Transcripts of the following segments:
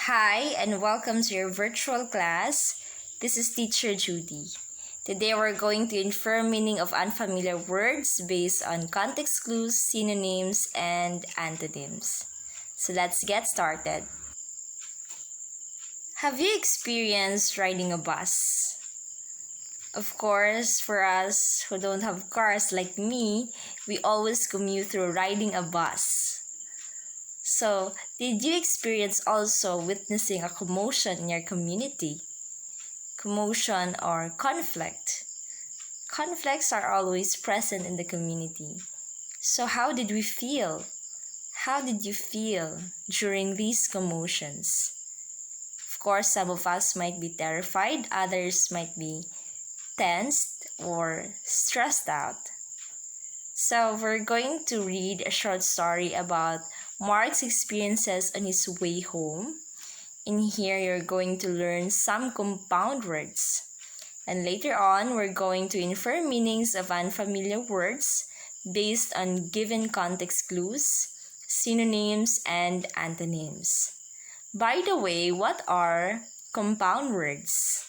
Hi and welcome to your virtual class. This is Teacher Judy. Today we're going to infer meaning of unfamiliar words based on context clues, synonyms, and antonyms. So let's get started. Have you experienced riding a bus? Of course, for us who don't have cars like me, we always commute through riding a bus. So, did you experience also witnessing a commotion in your community? Commotion or conflict? Conflicts are always present in the community. So, how did we feel? How did you feel during these commotions? Of course, some of us might be terrified, others might be tensed or stressed out. So, we're going to read a short story about Mark's experiences on his way home. In here, you're going to learn some compound words. And later on, we're going to infer meanings of unfamiliar words based on given context clues, synonyms, and antonyms. By the way, what are compound words?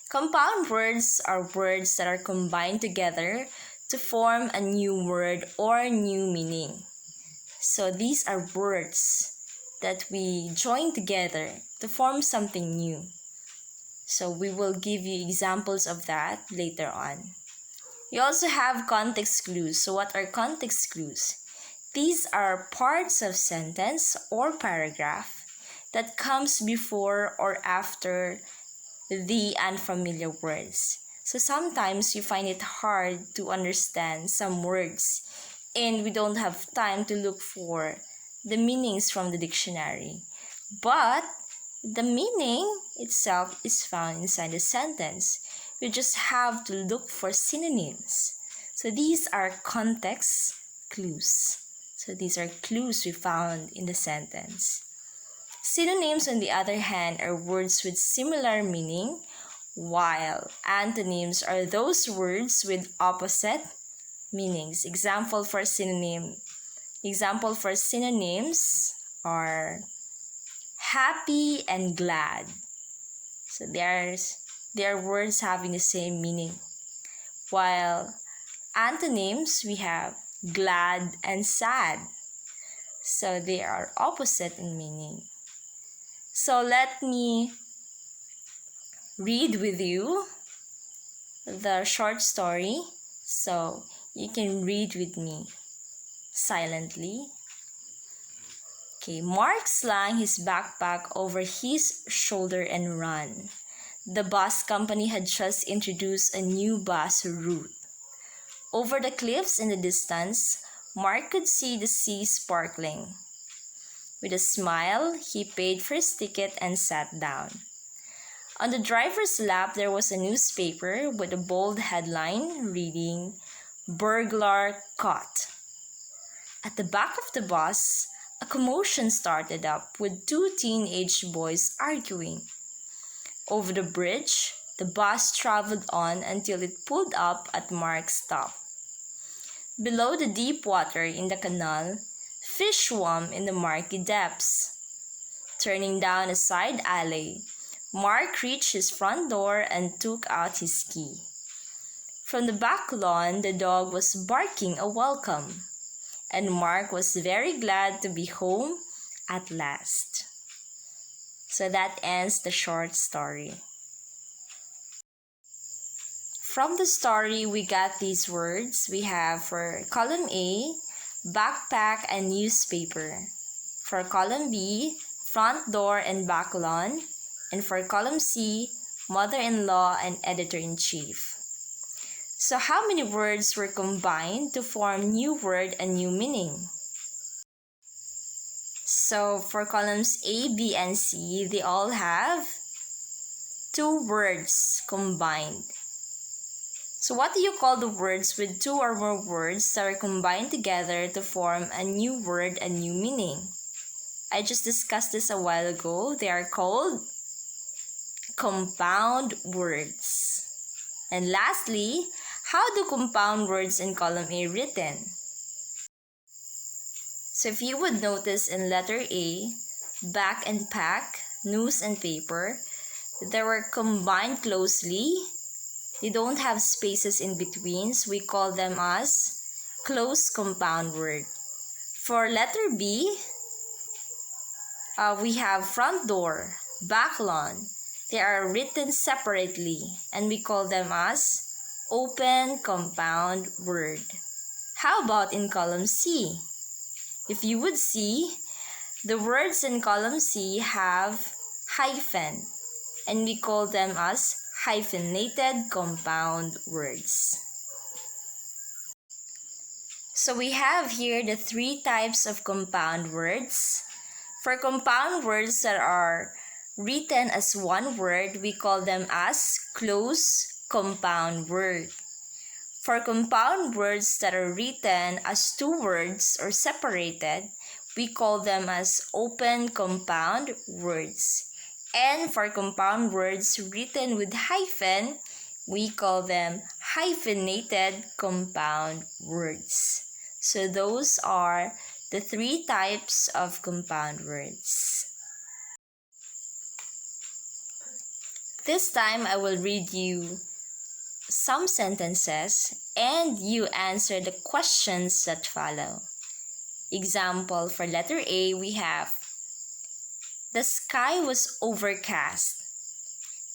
Compound words are words that are combined together to form a new word or new meaning. So these are words that we join together to form something new. So we will give you examples of that later on. We also have context clues. So what are context clues? These are parts of sentence or paragraph that comes before or after the unfamiliar words. So sometimes you find it hard to understand some words and we don't have time to look for the meanings from the dictionary. But the meaning itself is found inside the sentence. We just have to look for synonyms. So these are context clues. So these are clues we found in the sentence. Synonyms, on the other hand, are words with similar meaning, while antonyms are those words with opposite meanings. Examples for synonyms are happy and glad. So they are words having the same meaning. While antonyms, we have glad and sad. So they are opposite in meaning. So let me read with you the short story so you can read with me silently. Okay, Mark slung his backpack over his shoulder and ran. The bus company had just introduced a new bus route. Over the cliffs in the distance, Mark could see the sea sparkling. With a smile, he paid for his ticket and sat down. On the driver's lap, there was a newspaper with a bold headline reading, "Burglar Caught." At the back of the bus, a commotion started up with two teenage boys arguing. Over the bridge, the bus traveled on until it pulled up at Mark's stop. Below the deep water in the canal, fish swam in the murky depths. Turning down a side alley, Mark reached his front door and took out his key. From the back lawn, the dog was barking a welcome, and Mark was very glad to be home at last. So that ends the short story. From the story, we got these words. We have for column A, backpack and newspaper. For column B, front door and back lawn. And for column C, mother-in-law and editor-in-chief. So how many words were combined to form new word and new meaning? So for columns A, B, and C, they all have two words combined. So what do you call the words with two or more words that are combined together to form a new word and new meaning? I just discussed this a while ago. They are called compound words. And lastly, how do compound words in column A written? So if you would notice in letter A, back and pack, news and paper. They were combined closely. They don't have spaces in between, so we call them as close compound word. For letter B, we have front door, back lawn. They are written separately, and we call them as open compound word. How about in column C? If you would see, the words in column C have hyphen, and we call them as hyphenated compound words. So we have here the three types of compound words. For compound words that are written as one word, we call them as close compound word. For compound words that are written as two words or separated, we call them as open compound words. And for compound words written with hyphen, we call them hyphenated compound words. So those are the three types of compound words. This time I will read you some sentences and you answer the questions that follow. Example, for letter A, we have: the sky was overcast.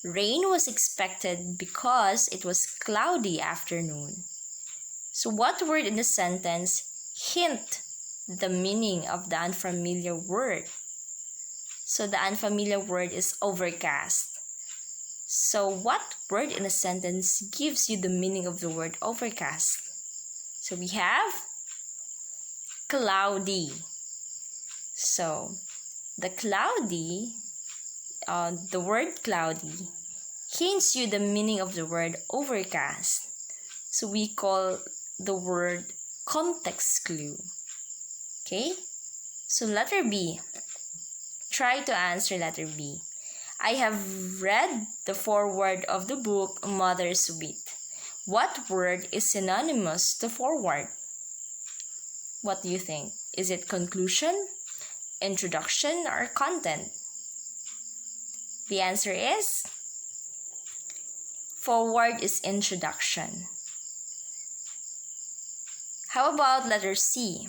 Rain was expected because it was cloudy afternoon. So what word in the sentence hint the meaning of the unfamiliar word? So the unfamiliar word is overcast. So what word in a sentence gives you the meaning of the word overcast? So we have cloudy. So the word cloudy hints you the meaning of the word overcast. So we call the word context clue. Okay? So letter B. Try to answer letter B. I have read the foreword of the book Mother's Wheat. What word is synonymous to foreword? What do you think? Is it conclusion, introduction, or content? The answer is foreword is introduction. How about letter C?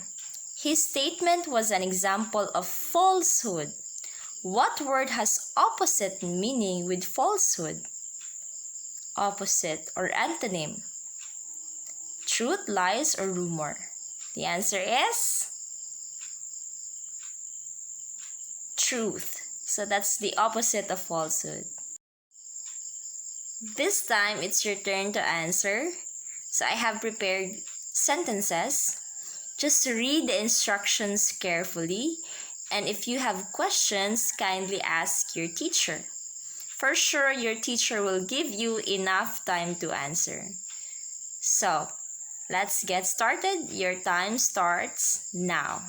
His statement was an example of falsehood. What word has opposite meaning with falsehood? Opposite or antonym? Truth, lies, or rumor? The answer is truth. So that's the opposite of falsehood. This time it's your turn to answer. So I have prepared sentences. Just read the instructions carefully. And if you have questions, kindly ask your teacher. For sure, your teacher will give you enough time to answer. So, let's get started. Your time starts now.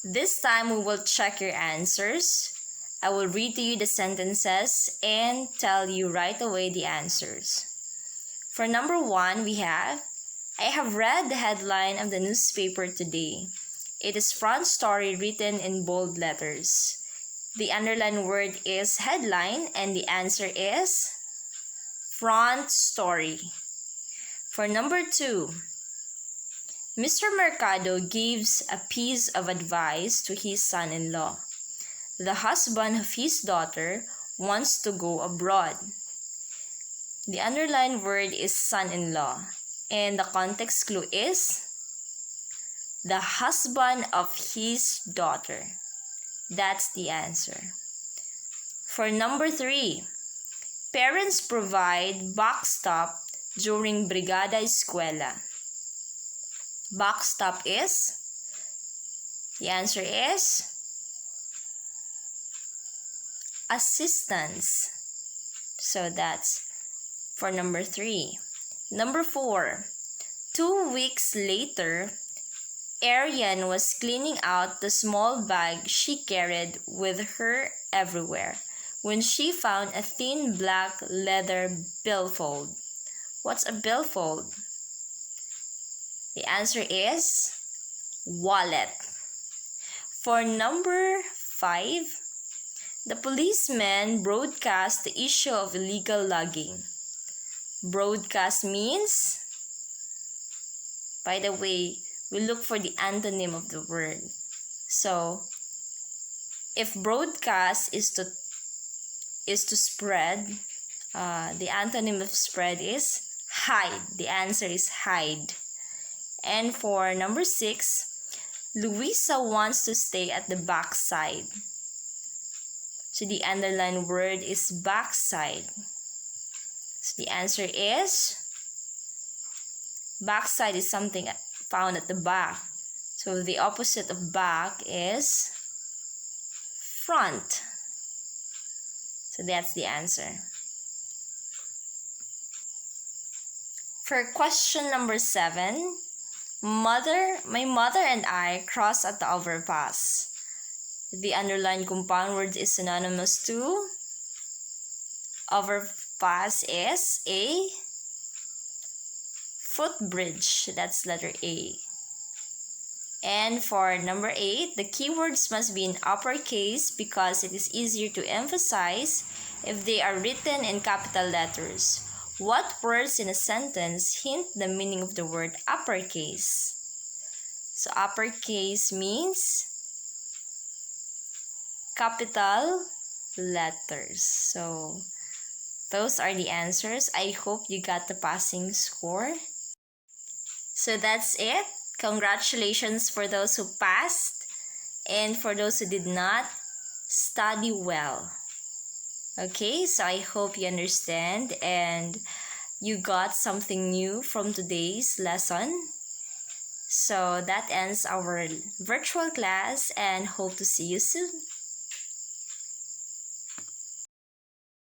This time we will check your answers. I will read to you the sentences and tell you right away the answers. For number 1, we have, I have read the headline of the newspaper today. It is front story written in bold letters. The underlined word is headline and the answer is front story. For number 2, Mr. Mercado gives a piece of advice to his son-in-law. The husband of his daughter wants to go abroad. The underlined word is son-in-law, and the context clue is the husband of his daughter. That's the answer. For number 3, parents provide backstop during Brigada Eskwela. Backstop is, the answer is assistance. So that's for number 3. Number 4, 2 weeks later, Arian was cleaning out the small bag she carried with her everywhere when she found a thin black leather billfold. What's a billfold? The answer is wallet. For number 5, the policeman broadcast the issue of illegal logging. Broadcast means, by the way, we look for the antonym of the word. So, if broadcast is to spread, the antonym of spread is hide. The answer is hide. And for number 6, Luisa wants to stay at the backside. So the underlined word is backside. So the answer is, backside is something found at the back. So the opposite of back is front. So that's the answer. For question number 7, my mother and I crossed at the overpass. The underlined compound word is synonymous to overpass is a footbridge. That's letter A. And for number 8, the keywords must be in uppercase because it is easier to emphasize if they are written in capital letters. What words in a sentence hint the meaning of the word uppercase? So uppercase means capital letters. So those are the answers. I hope you got the passing score. So that's it. Congratulations for those who passed, and for those who did not, study well. Okay, so I hope you understand and you got something new from today's lesson. So that ends our virtual class and hope to see you soon.